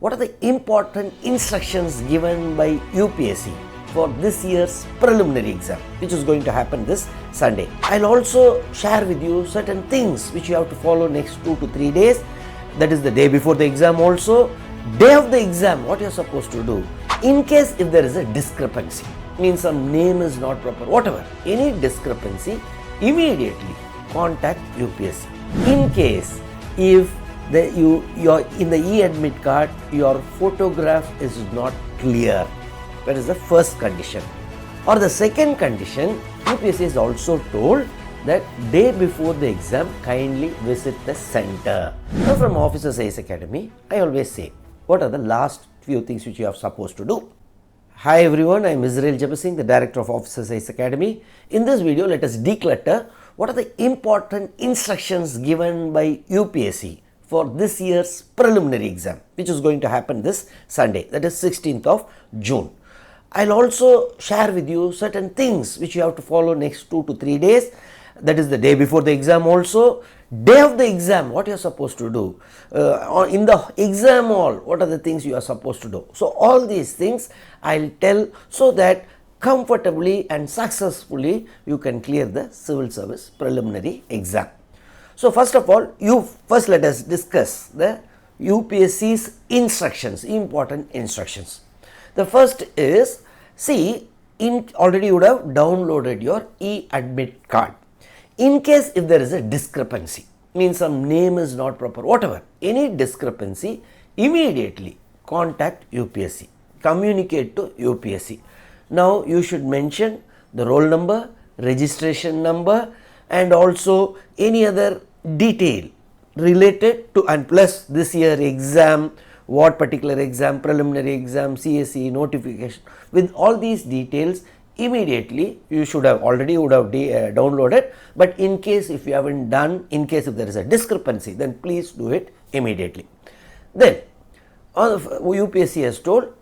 what are the important instructions given by UPSC for this year's preliminary exam, which is going to happen this Sunday. I'll also share with you certain things which you have to follow next 2 to 3 days. That is the day before the exam also, day of the exam, what you're supposed to do. In case if there is a discrepancy, means some name is not proper, whatever, any discrepancy, immediately contact UPSC. In case if you're in the e-admit card, your photograph is not clear, that is the first condition. Or the second condition, UPSC is also told that day before the exam, kindly visit the center. Now from Officers IAS Academy, I always say, what are the last few things which you are supposed to do? Hi everyone, I am Jebasingh, the Director of Officers IAS Academy. In this video, let us declutter what are the important instructions given by UPSC for this year's preliminary exam, which is going to happen this Sunday, that is 16th of June. I'll also share with you certain things which you have to follow next 2 to 3 days. That is the day before the exam also, day of the exam, what you are supposed to do. In the exam hall, what are the things you are supposed to do. So all these things I'll tell so that comfortably and successfully you can clear the civil service preliminary exam. So first of all, first let us discuss the UPSC's instructions, important instructions. The first is, already you would have downloaded your e-admit card. In case if there is a discrepancy, means some name is not proper, whatever, any discrepancy, immediately contact UPSC, communicate to UPSC. Now you should mention the roll number, registration number, and also any other detail related to, and plus this year exam, what particular exam, preliminary exam, CSE, notification, with all these details immediately you should have downloaded, but in case if you haven't done, in case if there is a discrepancy, then please do it immediately. Then UPSC has told,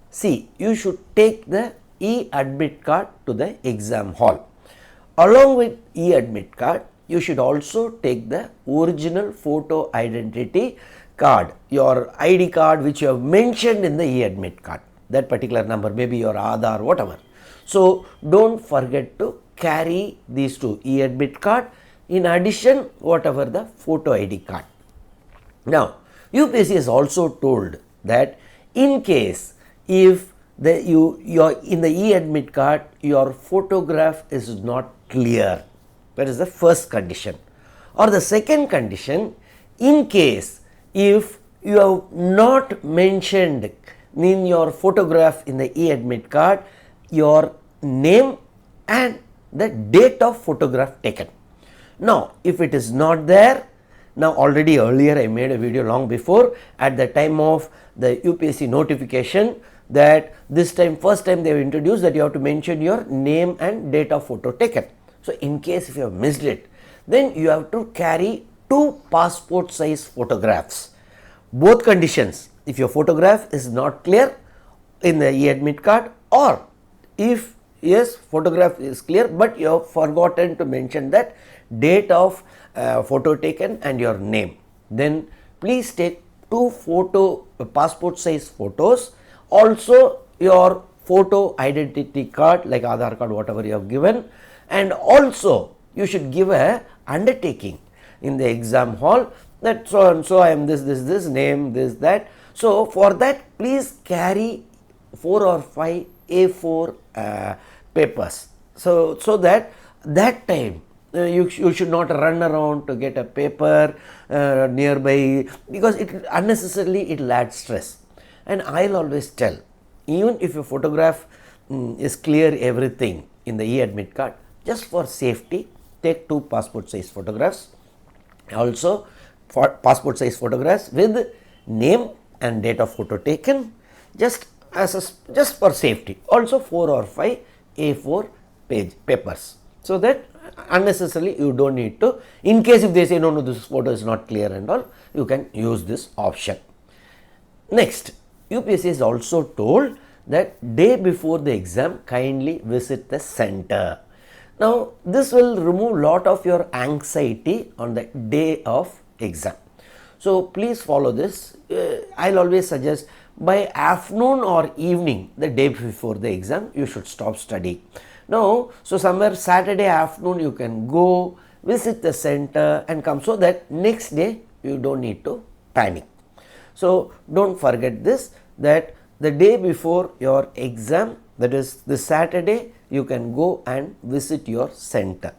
you should take the e-admit card to the exam hall. Along with e-admit card, you should also take the original photo identity card, your ID card which you have mentioned in the e-admit card, that particular number, maybe your Aadhaar, whatever. So don't forget to carry these two, e-admit card, in addition whatever the photo ID card. Now UPSC has also told that in case if you're in the e-admit card, your photograph is not clear, that is the first condition. Or the second condition, in case if you have not mentioned in your photograph in the e-admit card your name and the date of photograph taken. Now if it is not there, now already earlier I made a video long before at the time of the UPSC notification that this time, first time they have introduced that you have to mention your name and date of photo taken. So in case if you have missed it, then you have to carry 2 passport size photographs. Both conditions, if your photograph is not clear in the e-admit card, or if yes, photograph is clear but you have forgotten to mention that date of photo taken and your name, then please take 2 passport size photos, also your photo identity card like Aadhaar card, whatever you have given, and also you should give a undertaking in the exam hall that so and so I am this name, this, that. So for that please carry 4 or 5 A4 papers. So that time you should not run around to get a paper nearby, because it unnecessarily it will add stress. And I'll always tell, even if your photograph is clear everything in the e-admit card, just for safety take 2 passport size photographs, also for passport size photographs with name and date of photo taken, just for safety, also 4 or 5 A4 page papers, so that unnecessarily you don't need to, in case if they say no this photo is not clear and all, you can use this option. Next, UPSC is also told that day before the exam, kindly visit the center. Now this will remove lot of your anxiety on the day of exam. So please follow this. I'll always suggest by afternoon or evening the day before the exam you should stop studying. Now, so somewhere Saturday afternoon you can go visit the center and come, so that next day you don't need to panic. So don't forget this, that the day before your exam, that is this Saturday, you can go and visit your center.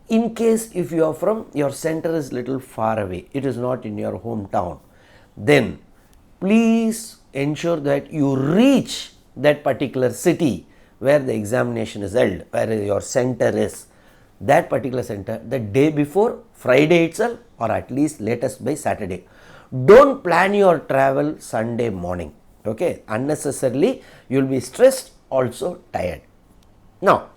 In case if you are from, your center is little far away, it is not in your hometown, then please ensure that you reach that particular city where the examination is held, where your center is, that particular center the day before, Friday itself, or at least latest by Saturday. Don't plan your travel Sunday morning, okay? Unnecessarily you will be stressed, also tired. Now,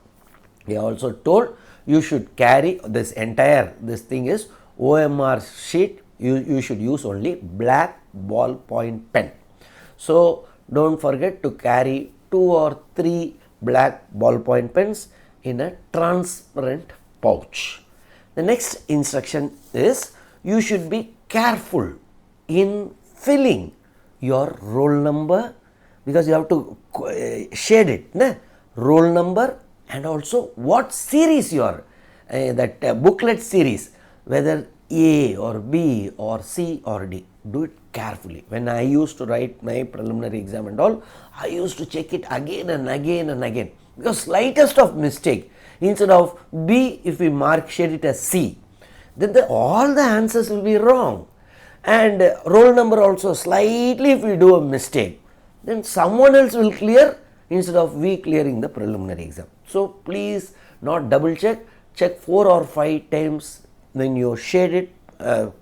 we are also told you should carry this entire, this thing is OMR sheet, you should use only black ballpoint pen. So don't forget to carry 2 or 3 black ballpoint pens in a transparent pouch. The next instruction is you should be careful in filling your roll number, because you have to shade it, né? Roll number, and also what series you are, that booklet series, whether A or B or C or D. Do it carefully. When I used to write my preliminary exam and all, I used to check it again and again and again, because slightest of mistake, instead of B, if we mark shade it as C, then all the answers will be wrong. And roll number also, slightly if we do a mistake, then someone else will clear instead of we clearing the preliminary exam. So please not double check, check 4 or 5 times when you shade it,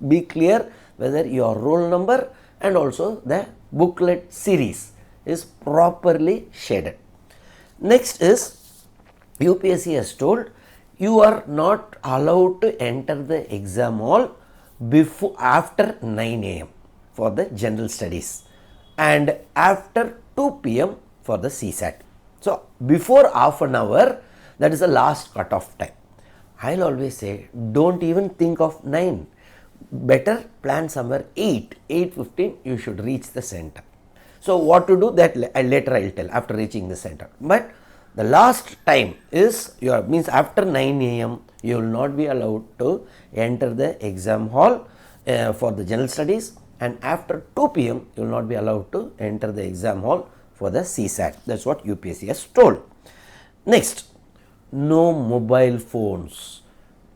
be clear whether your roll number and also the booklet series is properly shaded. Next is, UPSC has told you are not allowed to enter the exam hall after 9 a.m. for the general studies and after 2 p.m. for the CSAT. So before half an hour, that is the last cutoff time. I'll always say, don't even think of 9. Better plan somewhere 8:15 you should reach the center. So what to do, that later I'll tell after reaching the center. But the last time is means after 9 a.m. you will not be allowed to enter the exam hall for the general studies, and after 2 p.m. you will not be allowed to enter the exam hall for the CSAT. That's what UPSC has told. Next, no mobile phones.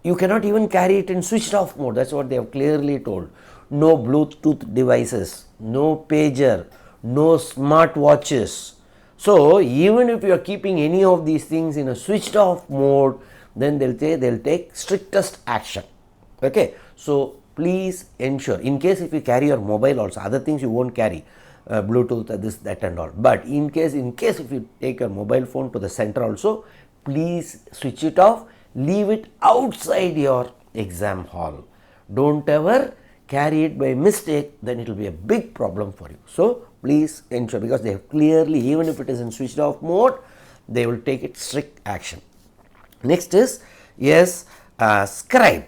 You cannot even carry it in switched off mode. That's what they have clearly told. No Bluetooth devices, no pager, no smart watches. So even if you are keeping any of these things in a switched off mode, then they'll take strictest action. Okay. So please ensure, in case if you carry your mobile also, other things you won't carry, Bluetooth, this, that and all. But in case if you take your mobile phone to the center also, please switch it off, leave it outside your exam hall. Don't ever carry it by mistake, then it will be a big problem for you. So please ensure, because they have clearly, even if it is in switched off mode, they will take it strict action. Next is, yes, scribe.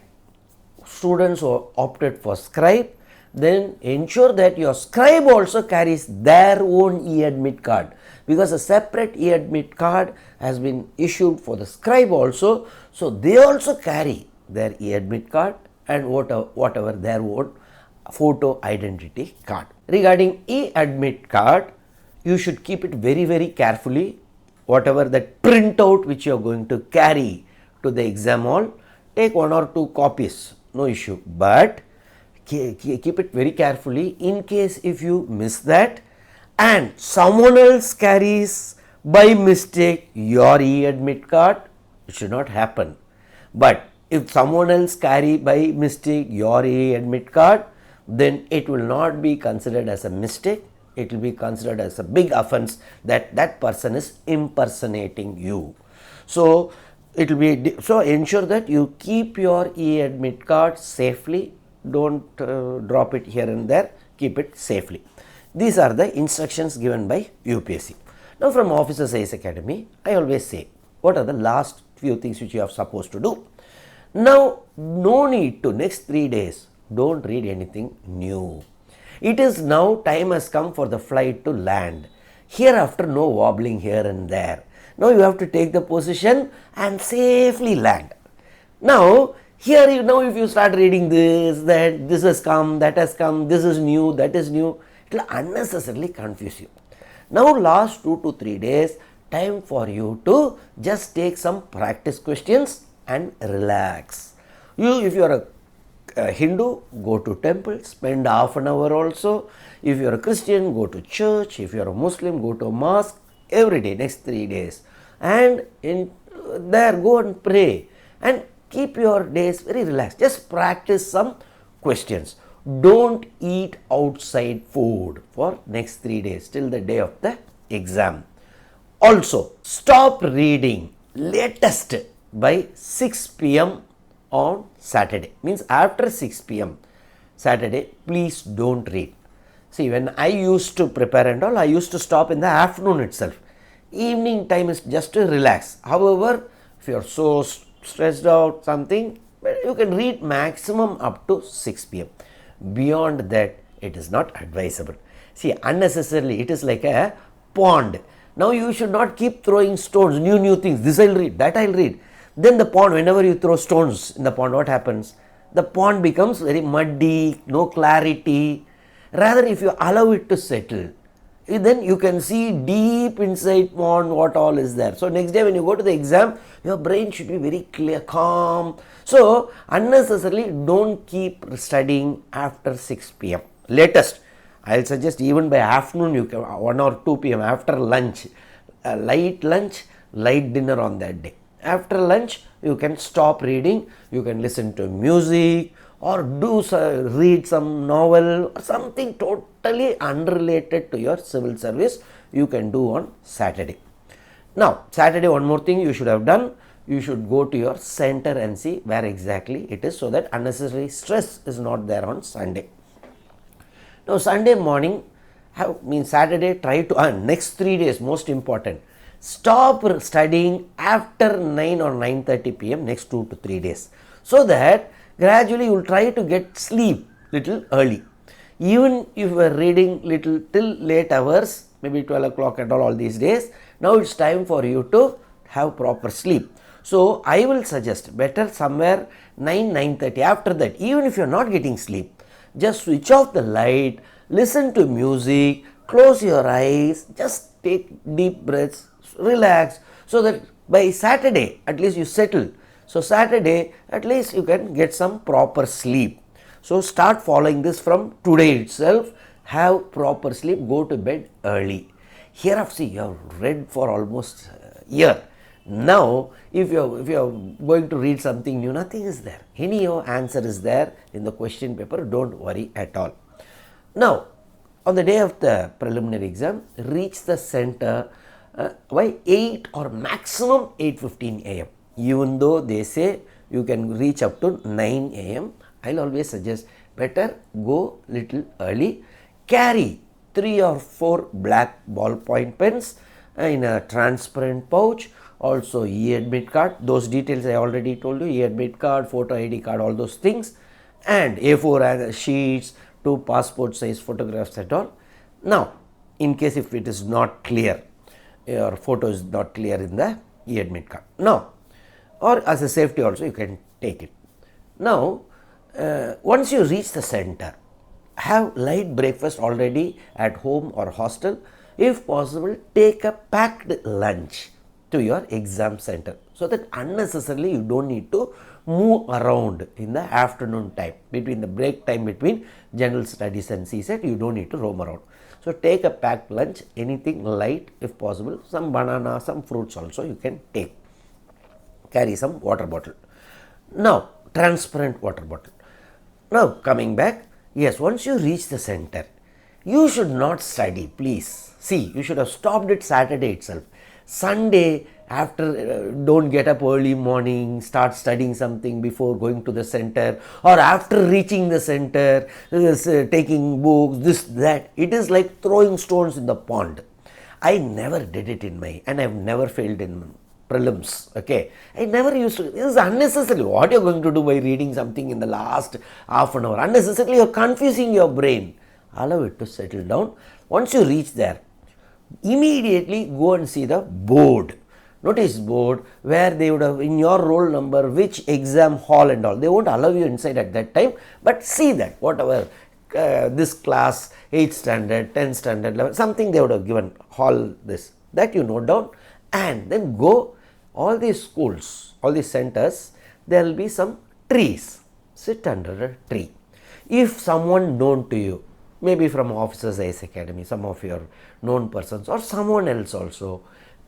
Students who opted for scribe, then ensure that your scribe also carries their own e-admit card, because a separate e-admit card has been issued for the scribe also. So they also carry their e-admit card and whatever their own photo identity card. Regarding e-admit card, you should keep it very, very carefully. Whatever that printout which you are going to carry to the exam hall, take 1 or 2 copies, no issue. But keep it very carefully, in case if you miss that and someone else carries by mistake your e-admit card, it should not happen. But if someone else carry by mistake your e-admit card, then it will not be considered as a mistake, it will be considered as a big offense that that person is impersonating you. So it will be, so ensure that you keep your e-admit card safely. Don't drop it here and there, keep it safely. These are the instructions given by UPSC. Now from Officers IAS Academy, I always say, what are the last few things which you are supposed to do? Now, no need to, next 3 days, don't read anything new. It is now time has come for the flight to land. Hereafter, no wobbling here and there. Now you have to take the position and safely land. Now, here if you start reading this, that this has come, that has come, this is new, that is new, it will unnecessarily confuse you. Now, last 2 to 3 days, time for you to just take some practice questions and relax. If you are a Hindu, go to temple, spend half an hour also. If you are a Christian, go to church. If you are a Muslim, go to a mosque every day, next 3 days. And in there, go and pray. And keep your days very relaxed. Just practice some questions. Don't eat outside food for next 3 days till the day of the exam. Also, stop reading latest by 6 p.m. on Saturday. Means after 6 p.m. Saturday, please don't read. See, when I used to prepare and all, I used to stop in the afternoon itself. Evening time is just to relax. However, if you are so stressed out something, you can read maximum up to 6 p.m. Beyond that, it is not advisable. See, unnecessarily, it is like a pond. Now you should not keep throwing stones, new things. This I'll read, that I'll read. Then the pond, whenever you throw stones in the pond, what happens? The pond becomes very muddy, no clarity. Rather, if you allow it to settle, then you can see deep inside pond what all is there. So next day when you go to the exam, your brain should be very clear, calm. So unnecessarily don't keep studying after 6 p.m. Latest, I'll suggest even by afternoon, you can 1 or 2 p.m. after lunch, light lunch, light dinner on that day. After lunch, you can stop reading, you can listen to music or read some novel or something totally unrelated to your civil service you can do on Saturday. Now, Saturday, one more thing you should have done, you should go to your center and see where exactly it is so that unnecessary stress is not there on Sunday. Now, Sunday morning, Saturday, try to, next 3 days, most important. Stop studying after 9 or 9:30 p.m. next 2 to 3 days. So that gradually you will try to get sleep little early. Even if you are reading little till late hours, maybe 12 o'clock and all these days, now it's time for you to have proper sleep. So I will suggest better somewhere 9:30. After that, even if you are not getting sleep, just switch off the light, listen to music, close your eyes, just take deep breaths, relax, so that by Saturday at least you settle. So Saturday at least you can get some proper sleep. So start following this from today itself. Have proper sleep, go to bed early. Hereafter, see, you have read for almost a year. Now, if you are going to read something new, nothing is there. Any answer is there in the question paper. Don't worry at all. Now, on the day of the preliminary exam, reach the center by 8 or maximum 8:15 a.m. Even though they say you can reach up to 9 a.m., I'll always suggest better go little early. Carry 3 or 4 black ballpoint pens in a transparent pouch. Also e-admit card, those details I already told you, e-admit card, photo ID card, all those things, and A4 sheets, 2 passport size photographs and all. Now, in case if it is not clear, your photo is not clear in the e-admit card. Now, or as a safety also you can take it. Now, once you reach the center, have light breakfast already at home or hostel. If possible, take a packed lunch to your exam center so that unnecessarily you don't need to move around in the afternoon time. Between the break time between general studies and CSET, you don't need to roam around. So take a packed lunch, anything light if possible, some banana, some fruits also you can take. Carry some water bottle. Now, transparent water bottle. Now, coming back, yes, once you reach the center, you should not study, please. See, you should have stopped it Saturday itself. Sunday, after don't get up early morning, start studying something before going to the center, or after reaching the center, taking books, this, that. It is like throwing stones in the pond. I never did it and I've never failed in prelims. Okay, I never used to. This is unnecessary. What you're going to do by reading something in the last half an hour? Unnecessarily, you're confusing your brain. allow it to settle down. Once you reach there, immediately go and see the board. Notice board where they would have in your roll number, which exam hall and all. They won't allow you inside at that time, but see that whatever this class 8th standard, 10th standard, 11, something they would have given hall this, that you note down, and then go all these schools, all these centers, there will be some trees. Sit under a tree. If someone known to you, maybe from Officers IAS Academy, some of your known persons or someone else also,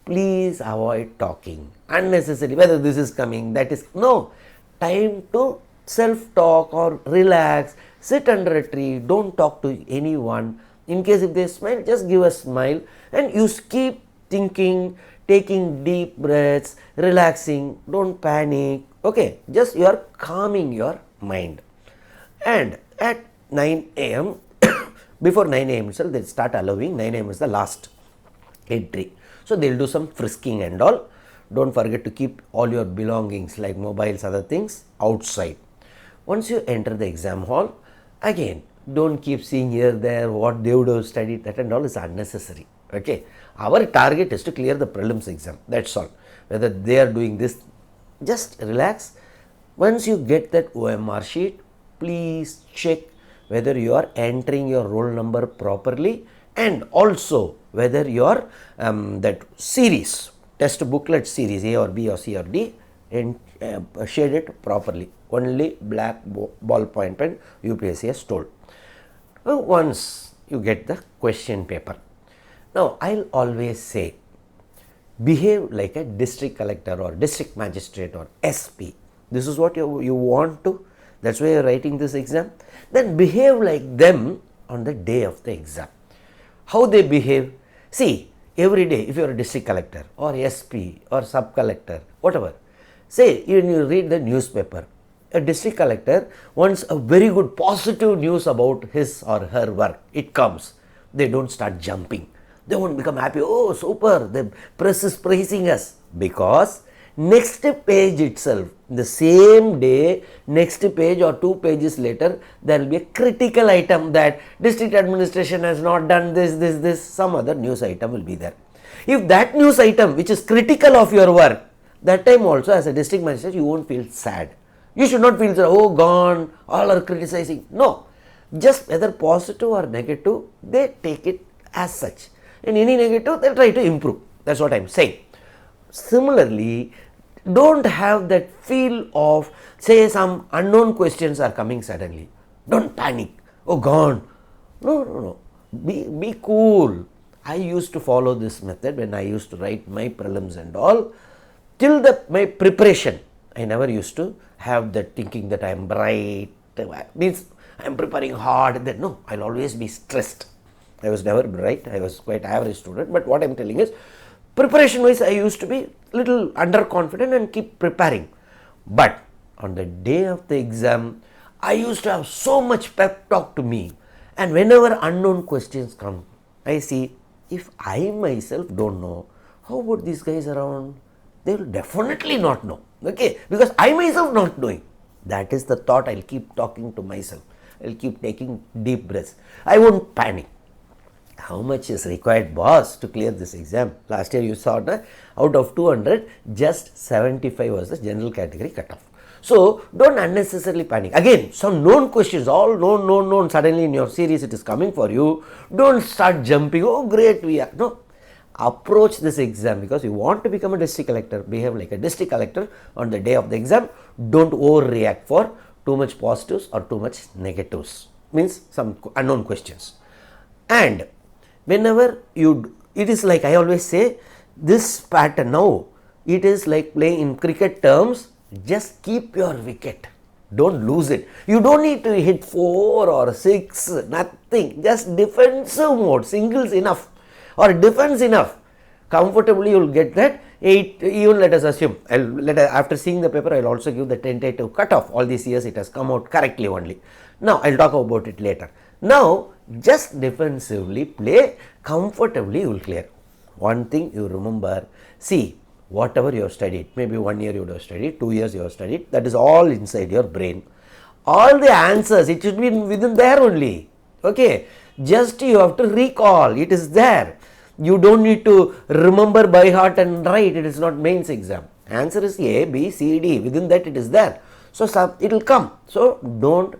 please avoid talking unnecessarily, whether this is coming, that is, no, time to self-talk or relax, sit under a tree, don't talk to anyone. In case if they smile, just give a smile and you keep thinking, taking deep breaths, relaxing, don't panic, okay, just you are calming your mind. And at 9 a.m., before 9 a.m. itself, they start allowing, 9 a.m. is the last entry. So they will do some frisking and all. Don't forget to keep all your belongings like mobiles, other things outside. Once you enter the exam hall, again, don't keep seeing here, there, what they would have studied, that and all is unnecessary. Okay. Our target is to clear the prelims exam. That's all. Whether they are doing this, just relax. Once you get that OMR sheet, please check whether you are entering your roll number properly, and also whether your that series, test booklet series A or B or C or D, and shade it properly. Only black ballpoint pen UPSC has told. Once you get the question paper. Now, I'll always say, behave like a district collector or district magistrate or SP. This is what you want to. That's why you're writing this exam. Then behave like them on the day of the exam. How they behave? See, every day, if you're a district collector or SP or sub collector, whatever, say when you read the newspaper, a district collector wants a very good positive news about his or her work. It comes. They don't start jumping. They won't become happy. Oh, super, the press is praising us. Because next page itself, the same day, next page or 2 pages later, there will be a critical item that district administration has not done this, some other news item will be there. If that news item which is critical of your work, that time also as a district magistrate, you won't feel sad. You should not feel, oh, gone, all are criticizing. No, just whether positive or negative, they take it as such. In any negative, they'll try to improve. That's what I'm saying. Similarly, don't have that feel of, say, some unknown questions are coming suddenly. Don't panic. Oh, gone. No. Be cool. I used to follow this method when I used to write my prelims and all. Till my preparation, I never used to have that thinking that I am bright, means I am preparing hard. Then no, I'll always be stressed. I was never bright. I was quite average student. But what I'm telling is, preparation wise, I used to be little underconfident and keep preparing. But on the day of the exam, I used to have so much pep talk to me. And whenever unknown questions come, I see, if I myself don't know, how about these guys around? They will definitely not know. Okay, because I myself not knowing. That is the thought I'll keep talking to myself. I'll keep taking deep breaths. I won't panic. How much is required, boss, to clear this exam? Last year you saw that out of 200, just 75 was the general category cutoff. So don't unnecessarily panic. Again, some known questions, all known, suddenly in your series it is coming for you. Don't start jumping, oh great we are. No, approach this exam because you want to become a district collector. Behave like a district collector on the day of the exam. Don't overreact for too much positives or too much negatives. Means some unknown questions. And whenever it is like I always say, this pattern now, it is like playing in cricket terms, just keep your wicket. Don't lose it. You don't need to hit 4 or 6, nothing. Just defensive mode, singles enough or defense enough. Comfortably you will get that 8, even let us assume, after seeing the paper, I will also give the tentative cutoff. All these years it has come out correctly only. Now I will talk about it later. Now just defensively play, comfortably you will clear. One thing you remember, see, whatever you have studied, maybe 1 year you would have studied, 2 years you have studied, that is all inside your brain. All the answers, it should be within there only. Okay, Just you have to recall, it is there. You don't need to remember by heart and write, it is not mains exam. Answer is A, B, C, D, within that it is there. So it will come. So don't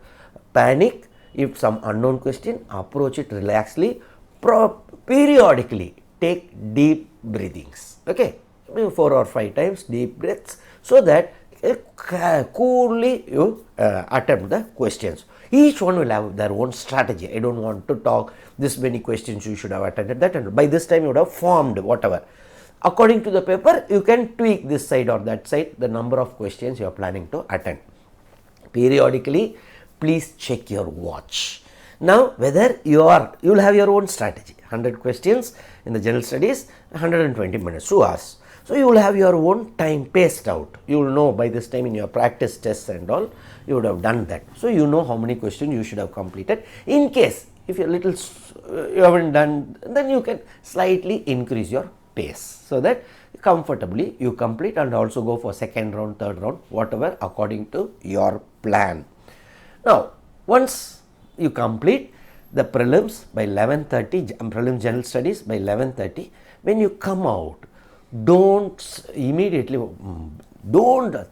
panic. If some unknown question, approach it relaxedly, periodically take deep breathings. Okay, 4 or 5 times deep breaths, so that coolly you attempt the questions. Each one will have their own strategy. I don't want to talk this many questions you should have attended that, and by this time you would have formed whatever. According to the paper, you can tweak this side or that side, the number of questions you are planning to attend. Periodically, please check your watch. Now, whether you will have your own strategy. 100 questions in the general studies, 120 minutes, 2 hours. So you will have your own time paced out. You will know by this time in your practice tests and all, you would have done that. So you know how many questions you should have completed. In case if you haven't done, then you can slightly increase your pace, so that comfortably you complete and also go for second round, third round, whatever according to your plan. Now, once you complete the prelims by 11:30, prelims general studies by 11:30, when you come out, don't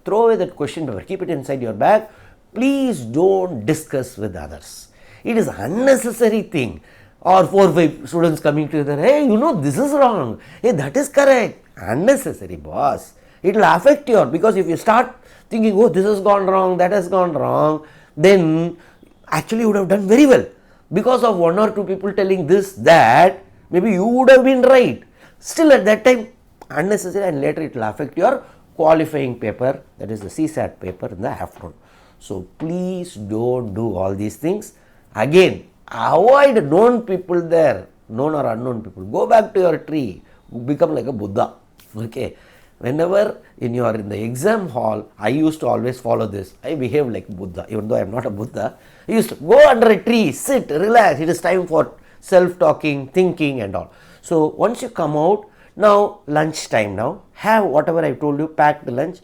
throw away that question paper, keep it inside your bag. Please don't discuss with others. It is unnecessary thing. Or 4 or 5 students coming together, hey, this is wrong, hey, that is correct. Unnecessary, boss. It will affect your, because if you start thinking, oh, this has gone wrong, that has gone wrong, then actually you would have done very well. Because of 1 or 2 people telling this, that, maybe you would have been right. Still at that time, unnecessary, and later it will affect your qualifying paper, that is the CSAT paper in the afternoon. So please don't do all these things. Again, avoid known people there, known or unknown people. Go back to your tree, become like a Buddha. Okay. Whenever you are in the exam hall, I used to always follow this. I behave like Buddha, even though I am not a Buddha. I used to go under a tree, sit, relax. It is time for self-talking, thinking and all. So once you come out, now lunch time now, have whatever I told you, pack the lunch,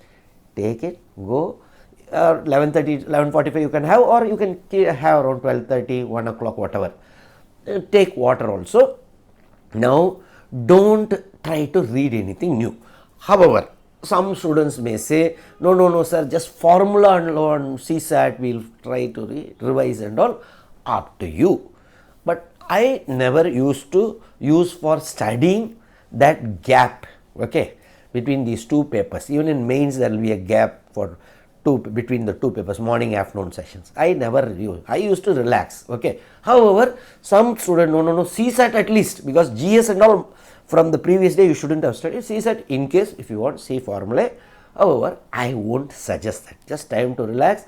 take it, go. 11:30, 11:45 you can have, or you can have around 12:30, 1 o'clock, whatever. Take water also. Now, don't try to read anything new. However, some students may say, no sir, just formula on CSAT we'll try to revise and all. Up to you. But I never used to use for studying that gap, okay, between these 2 papers. Even in mains there will be a gap for between the 2 papers, morning, afternoon sessions. I never use. I used to relax. Okay. However, some student, no, CSAT at least, because GS and all from the previous day you shouldn't have studied. CSAT in case if you want, see formulae. However, I won't suggest that. Just time to relax.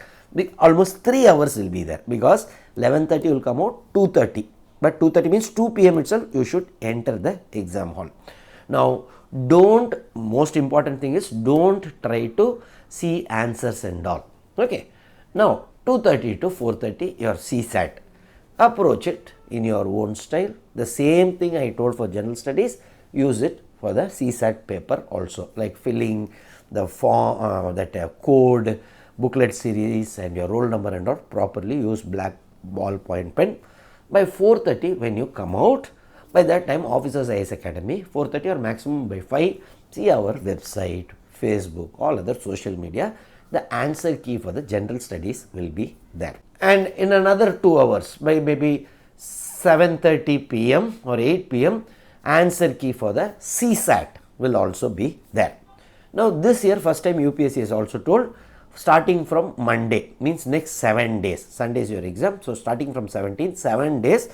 Almost 3 hours will be there, because 11:30 will come out, 2:30. But 2:30 means 2 p.m. itself you should enter the exam hall. Now, most important thing is, don't try to see answers and all. Okay. Now, 2:30 to 4:30 your CSAT. Approach it in your own style. The same thing I told for general studies, use it for the CSAT paper also, like filling the form, code, booklet series and your roll number and all properly. Use black ballpoint pen. By 4:30 when you come out, by that time Officers IAS Academy, 4:30 or maximum by 5, see our website, Facebook, all other social media. The answer key for the general studies will be there. And in another 2 hours, by maybe 7:30 p.m. or 8 p.m, answer key for the CSAT will also be there. Now this year, first time UPSC has also told, starting from Monday, means next 7 days. Sunday is your exam. So starting from 17th, 7 days,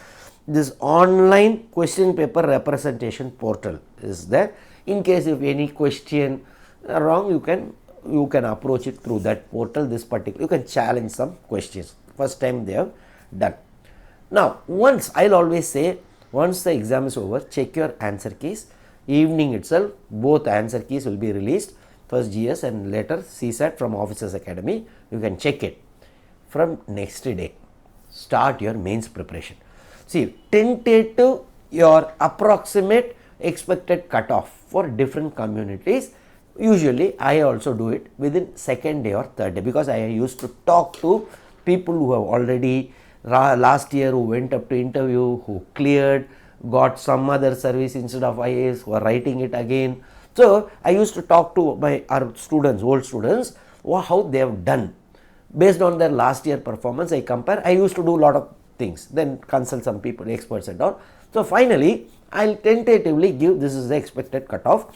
this online question paper representation portal is there. In case if any question wrong, you can approach it through that portal. This particular, you can challenge some questions. First time they have done. Now, I'll always say, once the exam is over, check your answer keys. Evening itself, both answer keys will be released. First GS and later CSAT from Officers Academy. You can check it. From next day, start your mains preparation. See, tentative, your approximate expected cutoff for different communities. Usually, I also do it within second day or third day, because I used to talk to people who have already last year who went up to interview, who cleared, got some other service instead of IAS, who are writing it again. So I used to talk to our students, old students, how they have done. Based on their last year performance, I compare. I used to do a lot of things, then consult some people, experts and all. So finally, I'll tentatively give this is the expected cutoff.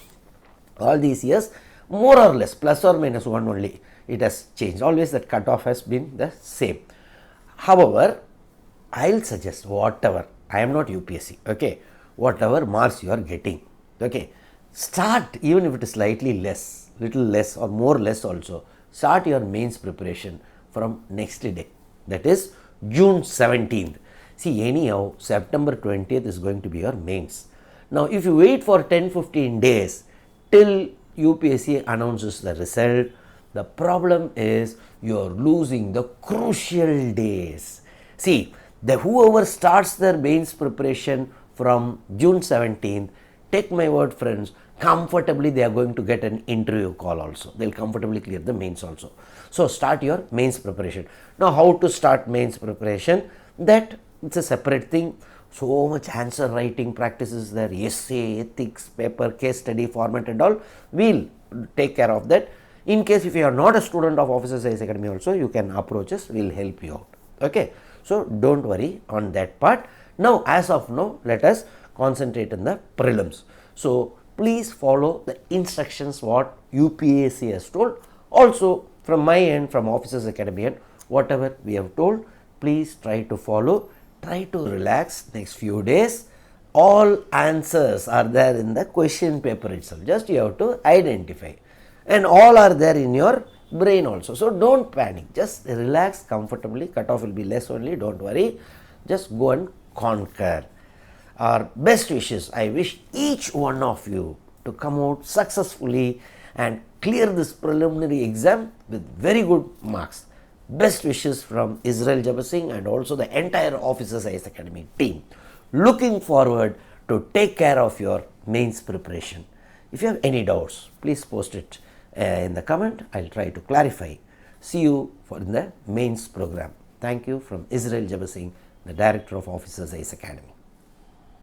All these years, more or less, plus or minus 1 only, it has changed. Always that cutoff has been the same. However, I'll suggest whatever, I am not UPSC, okay, whatever marks you are getting, okay, start, even if it is slightly less, little less or more less also, start your mains preparation from next day, that is June 17th. See, anyhow, September 20th is going to be your mains. Now, if you wait for 10-15 days till UPSC announces the result, the problem is you are losing the crucial days. See, whoever starts their mains preparation from June 17th, take my word friends, comfortably they are going to get an interview call also. They will comfortably clear the mains also. So start your mains preparation. Now how to start mains preparation? That it's a separate thing. So much answer writing practices there, essay, ethics, paper, case study, format and all. We'll take care of that. In case if you are not a student of Officers IAS Academy also, you can approach us, we'll help you out. Okay. So don't worry on that part. Now as of now, let us concentrate on the prelims. So please follow the instructions what UPSC has told. Also from my end, from Officers Academy and whatever we have told, please try to follow. Try to relax next few days. All answers are there in the question paper itself. Just you have to identify. And all are there in your brain also. So don't panic. Just relax comfortably. Cutoff will be less only. Don't worry. Just go and conquer. Our best wishes. I wish each one of you to come out successfully and clear this preliminary exam with very good marks. Best wishes from Jebasingh and also the entire Officers IAS Academy team. Looking forward to take care of your mains preparation. If you have any doubts, please post it in the comment. I'll try to clarify. See you in the mains program. Thank you from Jebasingh, the Director of Officers IAS Academy.